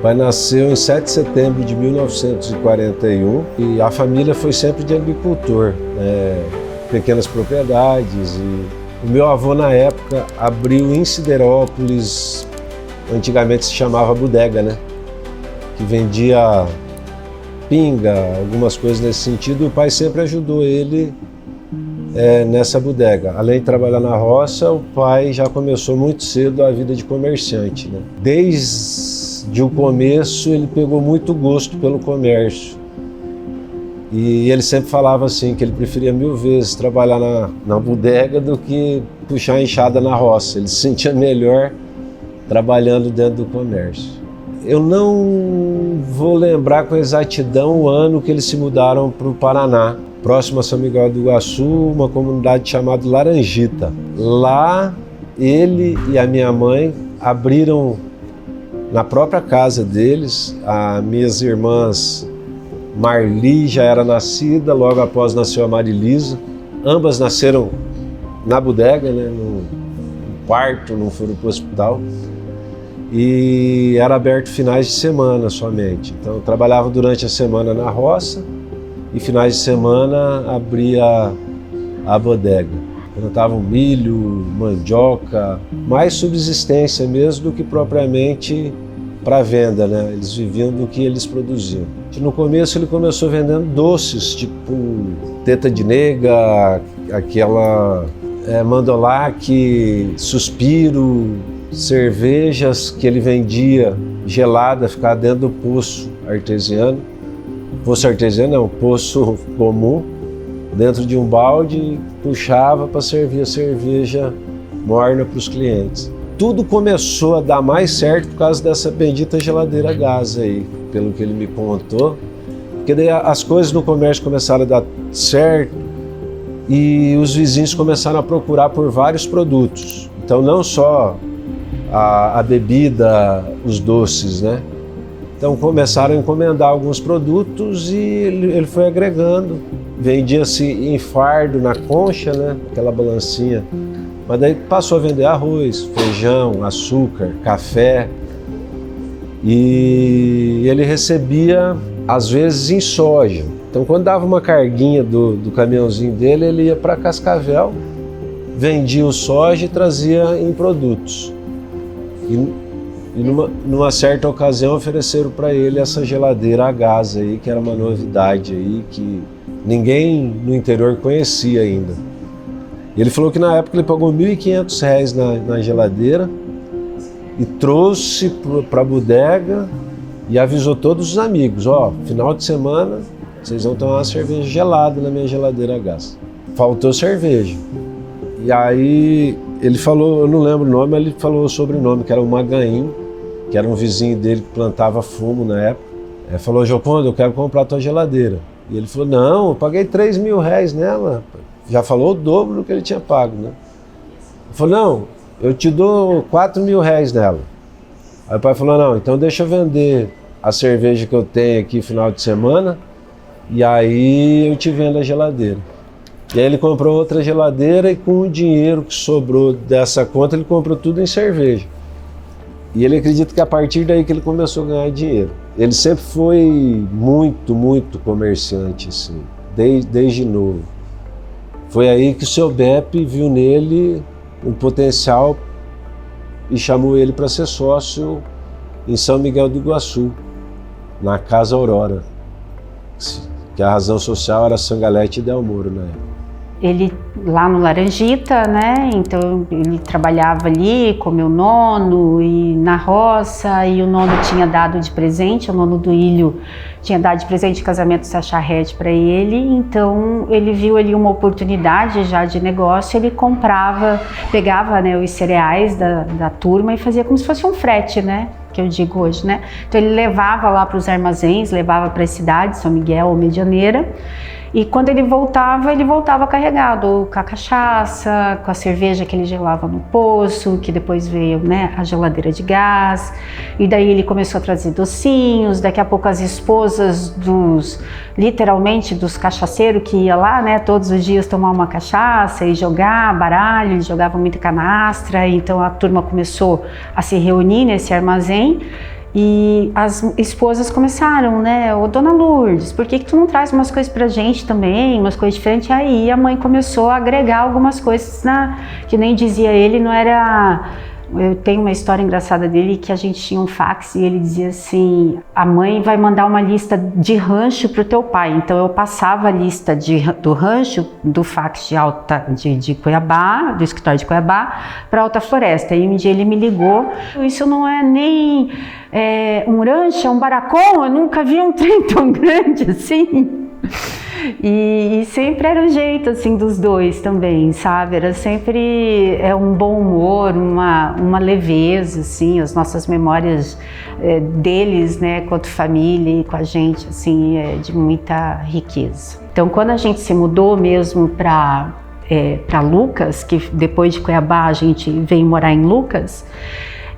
pai nasceu em 7 de setembro de 1941 e a família foi sempre de agricultor, pequenas propriedades. E o meu avô, na época, abriu em Siderópolis, antigamente se chamava bodega, né? Que vendia pinga, algumas coisas nesse sentido, e o pai sempre ajudou ele nessa bodega. Além de trabalhar na roça, o pai já começou muito cedo a vida de comerciante, né? Desde o começo ele pegou muito gosto pelo comércio. E ele sempre falava assim, que ele preferia 1000 vezes trabalhar na bodega do que puxar a enxada na roça. Ele se sentia melhor trabalhando dentro do comércio. Eu não vou lembrar com exatidão o ano que eles se mudaram para o Paraná, próximo a São Miguel do Iguaçu, uma comunidade chamada Laranjita. Lá, ele e a minha mãe abriram na própria casa deles. As minhas irmãs Marli já era nascida, logo após nasceu a Marilisa. Ambas nasceram na bodega, né, no parto, não foram para o hospital. E era aberto finais de semana somente. Então eu trabalhava durante a semana na roça e finais de semana abria a bodega. Plantavam milho, mandioca, mais subsistência mesmo do que propriamente para venda, né? Eles viviam do que eles produziam. No começo ele começou vendendo doces, tipo teta de nega, aquela mandolac, suspiro, cervejas que ele vendia gelada, ficava dentro do poço artesiano. Poço artesiano é um poço comum, dentro de um balde, puxava para servir a cerveja morna para os clientes. Tudo começou a dar mais certo por causa dessa bendita geladeira a gás aí, pelo que ele me contou. Porque daí as coisas no comércio começaram a dar certo e os vizinhos começaram a procurar por vários produtos. Então não só a bebida, os doces, né? Então começaram a encomendar alguns produtos e ele foi agregando. Vendia-se em fardo na concha, né? Aquela balancinha. Mas daí passou a vender arroz, feijão, açúcar, café. E ele recebia, às vezes, em soja. Então quando dava uma carguinha do caminhãozinho dele, ele ia para Cascavel, vendia o soja e trazia em produtos. E numa certa ocasião ofereceram para ele essa geladeira a gás aí, que era uma novidade aí, que ninguém no interior conhecia ainda. E ele falou que na época ele pagou R$ 1.500 na geladeira e trouxe para a bodega e avisou todos os amigos, final de semana vocês vão tomar uma cerveja gelada na minha geladeira a gás. Faltou cerveja. E aí ele falou, eu não lembro o nome, mas ele falou o sobrenome, que era o Magaim, que era um vizinho dele que plantava fumo na época. Ele falou, Joconde, eu quero comprar a tua geladeira. E ele falou, não, eu paguei R$3.000 nela. Já falou o dobro do que ele tinha pago, né? Ele falou, não, eu te dou R$4.000 nela. Aí o pai falou, não, então deixa eu vender a cerveja que eu tenho aqui final de semana e aí eu te vendo a geladeira. E aí ele comprou outra geladeira e com o dinheiro que sobrou dessa conta ele comprou tudo em cerveja. E ele acredita que a partir daí que ele começou a ganhar dinheiro. Ele sempre foi muito, muito comerciante, assim, desde novo. Foi aí que o seu Beppe viu nele um potencial e chamou ele para ser sócio em São Miguel do Iguaçu, na Casa Aurora, que a razão social era Sangalete e Delmoro na época. Ele lá no Laranjita, né? Então ele trabalhava ali com meu nono e na roça, e o nono tinha dado de presente, o nono do Ilho tinha dado de presente de casamento Sacharete para ele, então ele viu ali uma oportunidade já de negócio, ele comprava, pegava, né, os cereais da turma e fazia como se fosse um frete, né? Que eu digo hoje, né? Então ele levava lá para os armazéns, levava para a cidade, São Miguel ou Medianeira, e quando ele voltava carregado com a cachaça, com a cerveja que ele gelava no poço, que depois veio, né, a geladeira de gás, e daí ele começou a trazer docinhos, daqui a pouco as esposas literalmente dos cachaceiros que ia lá, né, todos os dias tomar uma cachaça e jogar baralho, eles jogavam muita canastra, então a turma começou a se reunir nesse armazém. E as esposas começaram, né? Ô, Dona Lourdes, por que tu não traz umas coisas pra gente também, umas coisas diferentes? Aí a mãe começou a agregar algumas coisas, que nem dizia ele, não era... Eu tenho uma história engraçada dele, que a gente tinha um fax e ele dizia assim: a mãe vai mandar uma lista de rancho pro teu pai. Então eu passava a lista do rancho, do fax de Cuiabá, do escritório de Cuiabá, para Alta Floresta. E um dia ele me ligou: isso não é nem um rancho, é um baracão, eu nunca vi um trem tão grande assim. E sempre era o jeito assim dos dois também, sabe? Era sempre um bom humor, uma leveza, assim, as nossas memórias deles, né, quanto família e com a gente, assim, de muita riqueza. Então, quando a gente se mudou mesmo para Lucas, que depois de Cuiabá a gente veio morar em Lucas,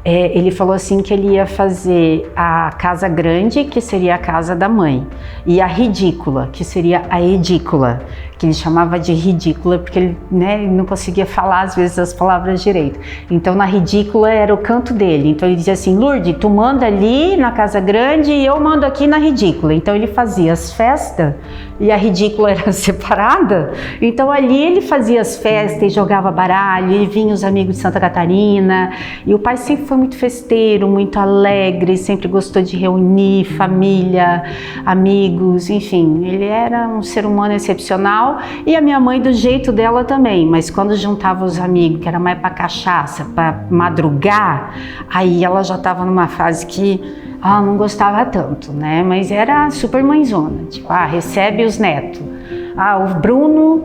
ele falou assim que ele ia fazer a casa grande, que seria a casa da mãe, e a ridícula, que seria a edícula, que ele chamava de ridícula porque ele, né, ele não conseguia falar às vezes as palavras direito. Então na ridícula era o canto dele. Então ele dizia assim: Lourdes, tu manda ali na casa grande e eu mando aqui na ridícula. Então ele fazia as festas e a ridícula era separada. Então ali ele fazia as festas e jogava baralho, e vinham os amigos de Santa Catarina. E o pai sempre foi muito festeiro, muito alegre, sempre gostou de reunir família, amigos, enfim, ele era um ser humano excepcional. E a minha mãe do jeito dela também, mas quando juntava os amigos, que era mais para cachaça, para madrugar, aí ela já estava numa fase que não gostava tanto, né? Mas era super mãezona, tipo, recebe os netos. O Bruno,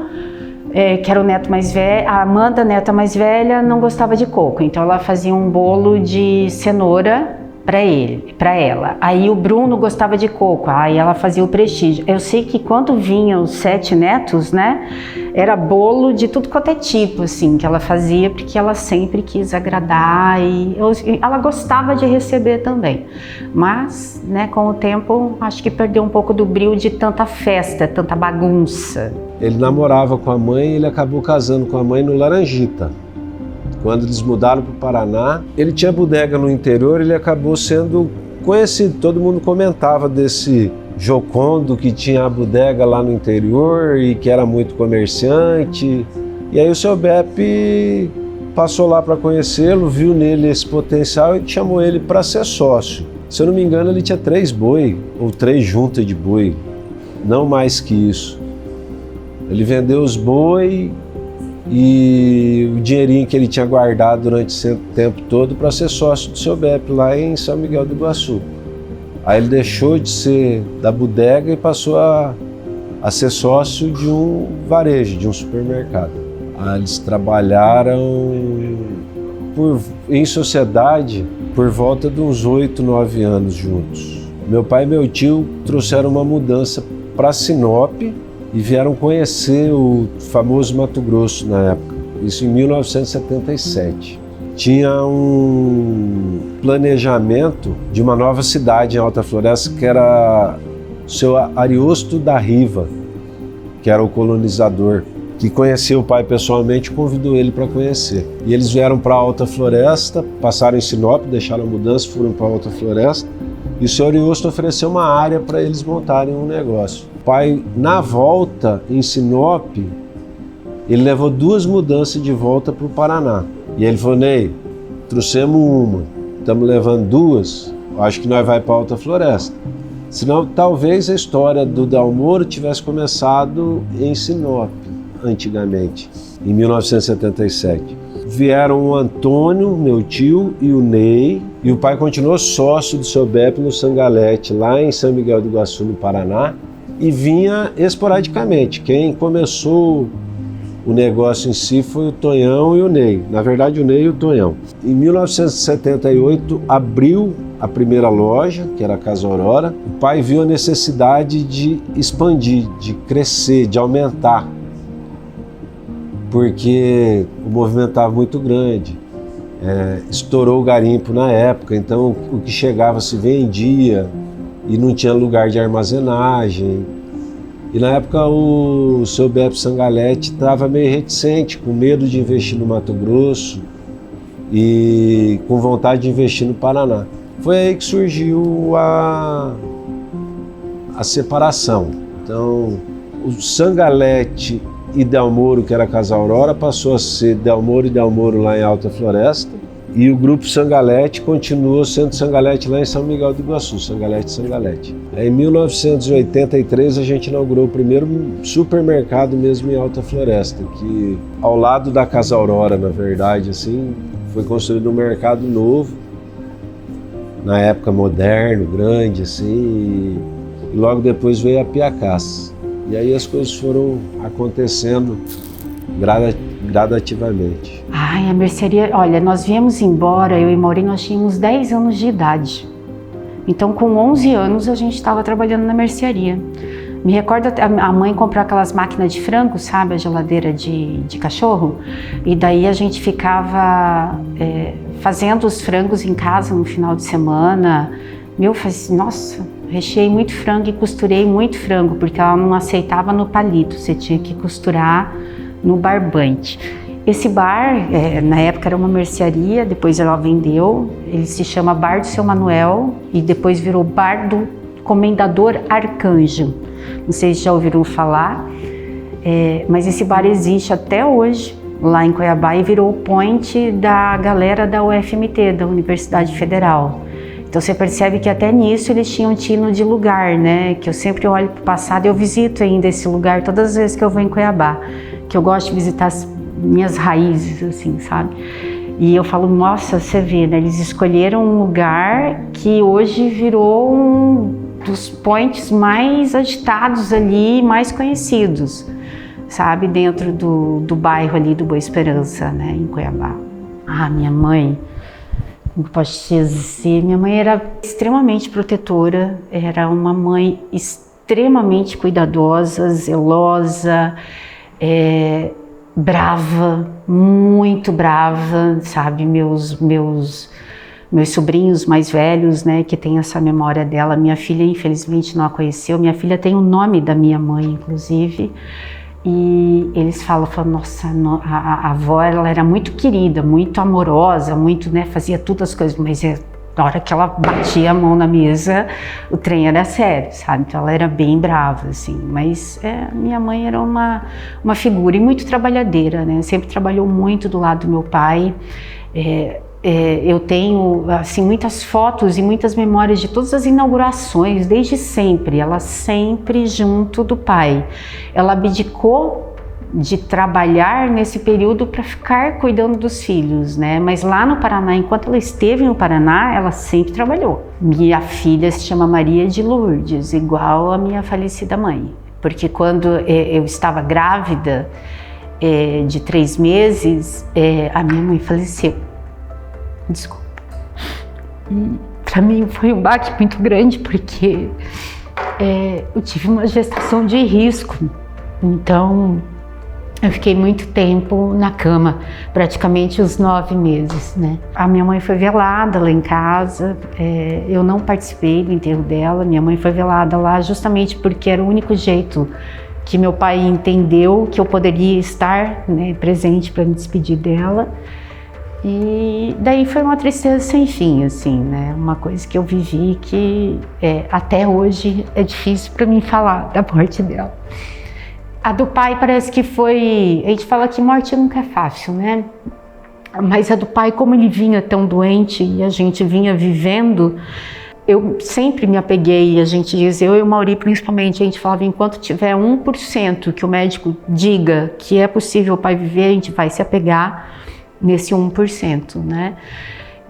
que era o neto mais velho, a Amanda, neta mais velha, não gostava de coco, então ela fazia um bolo de cenoura para ela. Aí o Bruno gostava de coco, aí ela fazia o prestígio. Eu sei que quando vinham os 7 netos, né, era bolo de tudo quanto é tipo, assim, que ela fazia, porque ela sempre quis agradar e ela gostava de receber também. Mas, né, com o tempo, acho que perdeu um pouco do brilho de tanta festa, tanta bagunça. Ele namorava com a mãe e ele acabou casando com a mãe no Laranjita. Quando eles mudaram para o Paraná, ele tinha bodega no interior, ele acabou sendo conhecido. Todo mundo comentava desse Jocondo que tinha a bodega lá no interior e que era muito comerciante. E aí o seu Beppe passou lá para conhecê-lo, viu nele esse potencial e chamou ele para ser sócio. Se eu não me engano, ele tinha 3 boi, ou 3 juntas de boi, não mais que isso. Ele vendeu os boi e o dinheirinho que ele tinha guardado durante esse tempo todo para ser sócio do seu Beppe lá em São Miguel do Iguaçu. Aí ele deixou de ser da bodega e passou a ser sócio de um varejo, de um supermercado. Aí eles trabalharam em sociedade por volta de uns 8, 9 anos juntos. Meu pai e meu tio trouxeram uma mudança para Sinop e vieram conhecer o famoso Mato Grosso na época, isso em 1977. Tinha um planejamento de uma nova cidade em Alta Floresta, que era o seu Ariosto da Riva, que era o colonizador, que conhecia o pai pessoalmente e convidou ele para conhecer. E eles vieram para Alta Floresta, passaram em Sinop, deixaram a mudança, foram para Alta Floresta, e o seu Ariosto ofereceu uma área para eles montarem um negócio. O pai, na volta em Sinop, ele levou 2 mudanças de volta para o Paraná. E ele falou: Ney, trouxemos uma, estamos levando 2, acho que nós vamos para Alta Floresta. Senão, talvez a história do Dalmoro tivesse começado em Sinop, antigamente, em 1977. Vieram o Antônio, meu tio, e o Ney, e o pai continuou sócio do seu Beppe no Sangalete, lá em São Miguel do Iguaçu, no Paraná, e vinha esporadicamente. Quem começou o negócio em si foi o Tonhão e o Ney. Na verdade, o Ney e o Tonhão. Em 1978, abriu a primeira loja, que era a Casa Aurora. O pai viu a necessidade de expandir, de crescer, de aumentar, porque o movimento estava muito grande. Estourou o garimpo na época, então o que chegava se vendia e não tinha lugar de armazenagem. E na época o seu Beppe Sangalete estava meio reticente, com medo de investir no Mato Grosso e com vontade de investir no Paraná. Foi aí que surgiu a separação. Então, o Sangalete e Delmoro, que era a Casa Aurora, passou a ser Delmoro e Delmoro lá em Alta Floresta, e o grupo Sangalete continuou sendo Sangalete lá em São Miguel do Iguaçu, Sangalete. Em 1983 a gente inaugurou o primeiro supermercado mesmo em Alta Floresta, que ao lado da Casa Aurora, na verdade, assim, foi construído um mercado novo, na época moderno, grande, assim, e logo depois veio a Piacás. E aí as coisas foram acontecendo gradativamente. Ai, a mercearia, olha, nós viemos embora, eu e Maurinho, nós tínhamos 10 anos de idade. Então, com 11 anos, a gente estava trabalhando na mercearia. Me recordo a mãe comprou aquelas máquinas de frango, sabe, a geladeira de cachorro, e daí a gente ficava fazendo os frangos em casa no final de semana. Nossa, recheei muito frango e costurei muito frango, porque ela não aceitava no palito, você tinha que costurar no barbante. Esse bar, na época era uma mercearia, depois ela vendeu, ele se chama Bar do Seu Manuel e depois virou Bar do Comendador Arcanjo. Não sei se já ouviram falar, mas esse bar existe até hoje lá em Cuiabá e virou o point da galera da UFMT, da Universidade Federal. Então você percebe que até nisso eles tinham tino de lugar, né? Que eu sempre olho para o passado e eu visito ainda esse lugar todas as vezes que eu vou em Cuiabá, que eu gosto de visitar as minhas raízes, assim, sabe? E eu falo, nossa, você vê, né? Eles escolheram um lugar que hoje virou um dos points mais agitados ali, mais conhecidos, sabe? Dentro do bairro ali do Boa Esperança, né? Em Cuiabá. Ah, minha mãe, como posso te dizer, minha mãe era extremamente protetora, era uma mãe extremamente cuidadosa, zelosa, brava, muito brava, sabe? Meus sobrinhos mais velhos, né, que tem essa memória dela, minha filha infelizmente não a conheceu, minha filha tem o nome da minha mãe, inclusive, e eles falam, nossa, a avó, ela era muito querida, muito amorosa, muito, né, fazia todas as coisas, mas na hora que ela batia a mão na mesa, o trem era sério, sabe? Então ela era bem brava, assim. Mas minha mãe era uma figura e muito trabalhadeira, né? Sempre trabalhou muito do lado do meu pai. Eu tenho, assim, muitas fotos e muitas memórias de todas as inaugurações, desde sempre. Ela sempre junto do pai. Ela abdicou de trabalhar nesse período para ficar cuidando dos filhos, né? Mas lá no Paraná, enquanto ela esteve no Paraná, ela sempre trabalhou. Minha filha se chama Maria de Lourdes, igual a minha falecida mãe. Porque quando eu estava grávida de 3 meses, a minha mãe faleceu. Desculpa. Para mim foi um baque muito grande, porque eu tive uma gestação de risco. Então, eu fiquei muito tempo na cama, praticamente os 9 meses, né? A minha mãe foi velada lá em casa, eu não participei do enterro dela, minha mãe foi velada lá justamente porque era o único jeito que meu pai entendeu que eu poderia estar, né, presente para me despedir dela. E daí foi uma tristeza sem fim, assim, né? Uma coisa que eu vivi que até hoje é difícil para mim falar da morte dela. A do pai parece que foi... A gente fala que morte nunca é fácil, né? Mas a do pai, como ele vinha tão doente e a gente vinha vivendo, eu sempre me apeguei, a gente diz, eu e o Mauri principalmente, a gente falava, enquanto tiver 1% que o médico diga que é possível o pai viver, a gente vai se apegar nesse 1%, né?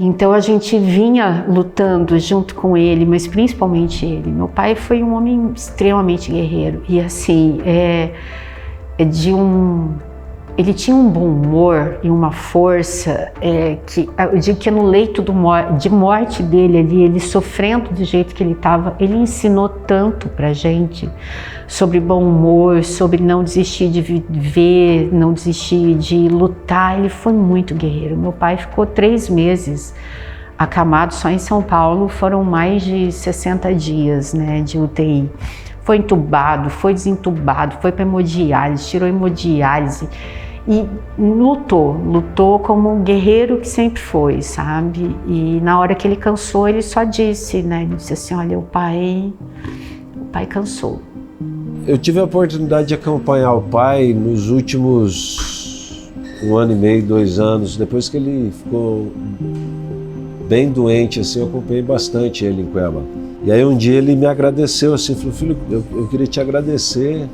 Então a gente vinha lutando junto com ele, mas principalmente ele. Meu pai foi um homem extremamente guerreiro e assim, ele tinha um bom humor e uma força que eu digo que no leito de morte dele ali, ele sofrendo do jeito que ele estava, ele ensinou tanto pra gente sobre bom humor, sobre não desistir de viver, não desistir de lutar. Ele foi muito guerreiro. Meu pai ficou 3 meses acamado só em São Paulo, foram mais de 60 dias, né, de UTI. Foi entubado, foi desentubado, foi para hemodiálise, tirou hemodiálise. e lutou como um guerreiro que sempre foi, sabe? E na hora que ele cansou, ele só disse, né? Ele disse assim, olha, o pai cansou. Eu tive a oportunidade de acompanhar o pai nos últimos 1 ano e meio, 2 anos, depois que ele ficou bem doente, assim, eu acompanhei bastante ele em Cuiabá. E aí um dia ele me agradeceu, assim, falou, filho, eu queria te agradecer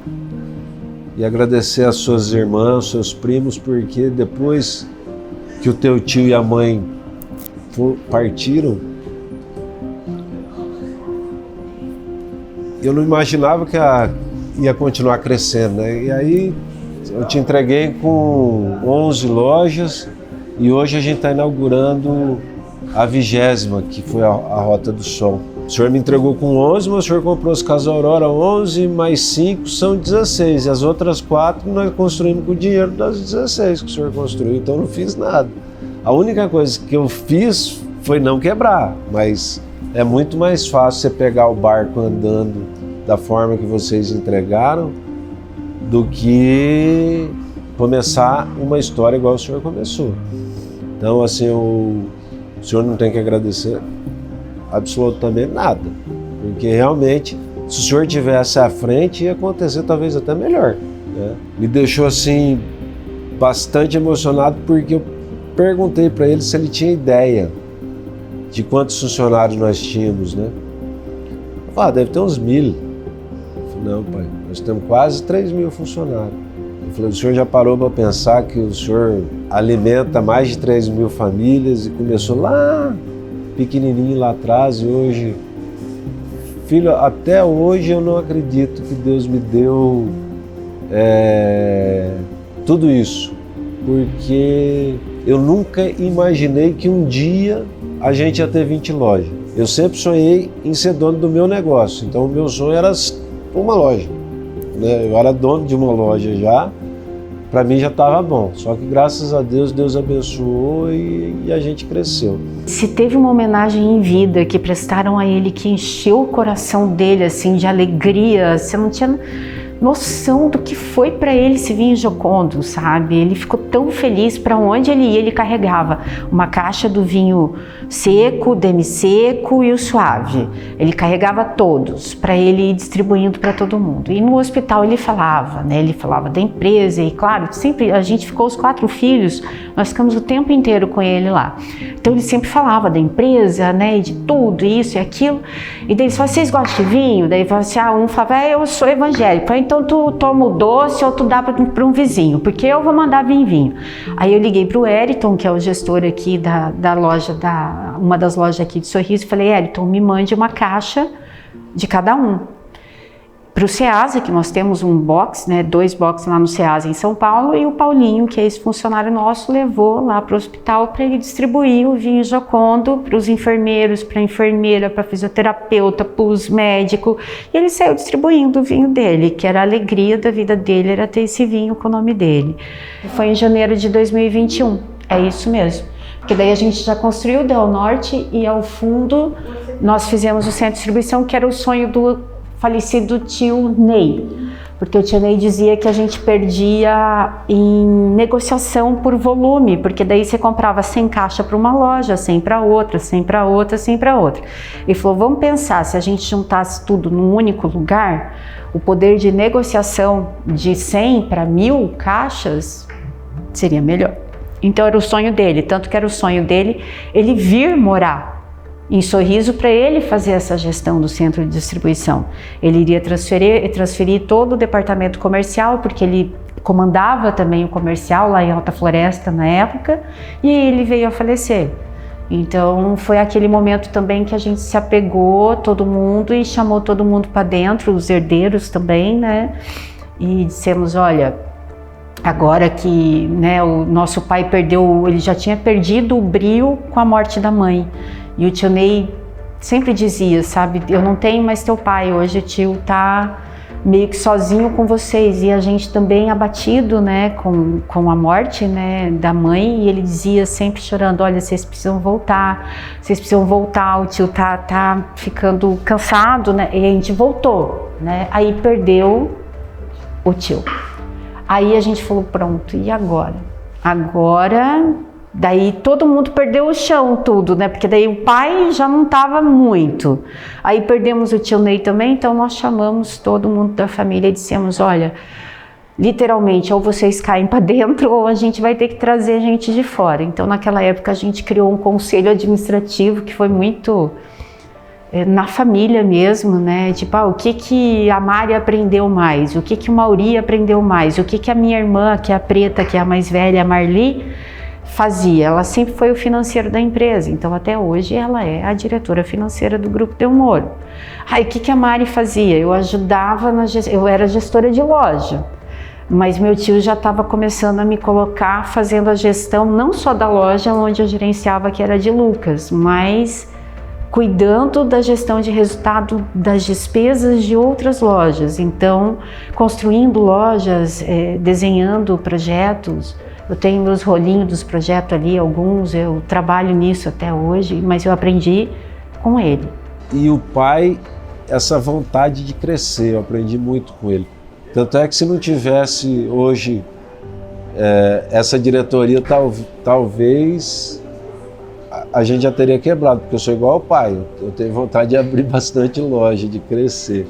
e agradecer às suas irmãs, seus primos, porque depois que o teu tio e a mãe partiram, eu não imaginava que ia continuar crescendo, né? E aí eu te entreguei com 11 lojas e hoje a gente está inaugurando a 20ª, que foi a Rota do Sol. O senhor me entregou com 11, mas o senhor comprou as Casas Aurora 11, mais 5 são 16. E as outras 4 nós construímos com o dinheiro das 16 que o senhor construiu, então eu não fiz nada. A única coisa que eu fiz foi não quebrar, mas é muito mais fácil você pegar o barco andando da forma que vocês entregaram do que começar uma história igual o senhor começou. Então, assim, o senhor não tem que agradecer absolutamente nada, porque realmente, se o senhor tivesse à frente, ia acontecer talvez até melhor, né? Me deixou assim bastante emocionado, porque eu perguntei para ele se ele tinha ideia de quantos funcionários nós tínhamos, né? Eu falei, deve ter uns 1.000. Eu falei, não, pai, nós temos quase 3.000 funcionários. Eu falei, o senhor já parou para pensar que o senhor alimenta mais de 3.000 famílias e começou lá pequenininho lá atrás, e hoje, filho, até hoje eu não acredito que Deus me deu tudo isso, porque eu nunca imaginei que um dia a gente ia ter 20 lojas. Eu sempre sonhei em ser dono do meu negócio, então o meu sonho era uma loja, né? Eu era dono de uma loja já, para mim já estava bom, só que graças a Deus, Deus abençoou e a gente cresceu. Se teve uma homenagem em vida que prestaram a ele, que encheu o coração dele assim de alegria, você não tinha noção do que foi para ele esse vinho Giocondo, sabe? Ele ficou tão feliz, para onde ele ia, ele carregava uma caixa do vinho seco, demi-seco e o suave. Ele carregava todos para ele ir distribuindo para todo mundo. E no hospital ele falava, né? Ele falava da empresa e, claro, sempre a gente ficou os 4 filhos, nós ficamos o tempo inteiro com ele lá. Então ele sempre falava da empresa, né? De tudo, isso e aquilo. E daí ele falava, vocês gostam de vinho? Daí assim, um falava, eu sou evangélico. Então tu toma o doce ou tu dá para um vizinho, porque eu vou mandar vinho. Aí eu liguei para o Eriton, que é o gestor aqui da loja, uma das lojas aqui de Sorriso, e falei, Eriton, me mande uma caixa de cada um. Para o Ceasa, que nós temos um box, né, 2 boxes lá no Ceasa em São Paulo, e o Paulinho, que é esse funcionário nosso, levou lá para o hospital para ele distribuir o vinho Giocondo para os enfermeiros, para a enfermeira, para a fisioterapeuta, para os médicos, e ele saiu distribuindo o vinho dele, que era a alegria da vida dele, era ter esse vinho com o nome dele. Foi em janeiro de 2021, é isso mesmo. Porque daí a gente já construiu o Del Norte e ao fundo nós fizemos o centro de distribuição, que era o sonho do falecido tio Ney, porque o tio Ney dizia que a gente perdia em negociação por volume, porque daí você comprava 100 caixas para uma loja, 100 para outra, 100 para outra, 100 para outra. Ele falou, vamos pensar, se a gente juntasse tudo num único lugar, o poder de negociação de 100 para 1.000 caixas seria melhor. Então era o sonho dele, tanto que era o sonho dele ele vir morar em Sorriso para ele fazer essa gestão do centro de distribuição. Ele iria transferir todo o departamento comercial, porque ele comandava também o comercial lá em Alta Floresta na época, e ele veio a falecer. Então foi aquele momento também que a gente se apegou, todo mundo, e chamou todo mundo para dentro, os herdeiros também, né? E dissemos, olha, agora que, né, o nosso pai ele já tinha perdido o brio com a morte da mãe. E o tio Ney sempre dizia, sabe, eu não tenho mais teu pai, hoje o tio tá meio que sozinho com vocês. E a gente também abatido, né, com a morte, né, da mãe, e ele dizia sempre chorando, olha, vocês precisam voltar, o tio tá ficando cansado, né, e a gente voltou, né, aí perdeu o tio. Aí a gente falou, pronto, e agora? Agora, daí todo mundo perdeu o chão tudo, né? Porque daí o pai já não estava muito. Aí perdemos o tio Ney também, então nós chamamos todo mundo da família e dissemos, olha, literalmente, ou vocês caem para dentro ou a gente vai ter que trazer gente de fora. Então naquela época a gente criou um conselho administrativo que foi muito na família mesmo, né? Tipo, o que a Mari aprendeu mais? O que o Mauri aprendeu mais? O que a minha irmã, que é a Preta, que é a mais velha, a Marli, fazia? Ela sempre foi o financeiro da empresa, então até hoje ela é a diretora financeira do Grupo Del Moro. Aí o que a Mari fazia? Eu ajudava, eu era gestora de loja, mas meu tio já estava começando a me colocar fazendo a gestão não só da loja onde eu gerenciava, que era de Lucas, mas cuidando da gestão de resultado das despesas de outras lojas. Então, construindo lojas, desenhando projetos. Eu tenho meus rolinhos dos projetos ali, alguns, eu trabalho nisso até hoje, mas eu aprendi com ele. E o pai, essa vontade de crescer, eu aprendi muito com ele. Tanto é que se não tivesse hoje essa diretoria, talvez a gente já teria quebrado, porque eu sou igual ao pai, eu tenho vontade de abrir bastante loja, de crescer.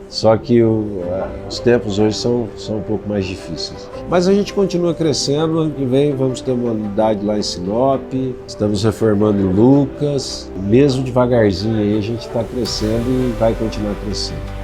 Só que os tempos hoje são um pouco mais difíceis. Mas a gente continua crescendo, ano que vem vamos ter uma unidade lá em Sinop, estamos reformando em Lucas, mesmo devagarzinho aí a gente está crescendo e vai continuar crescendo.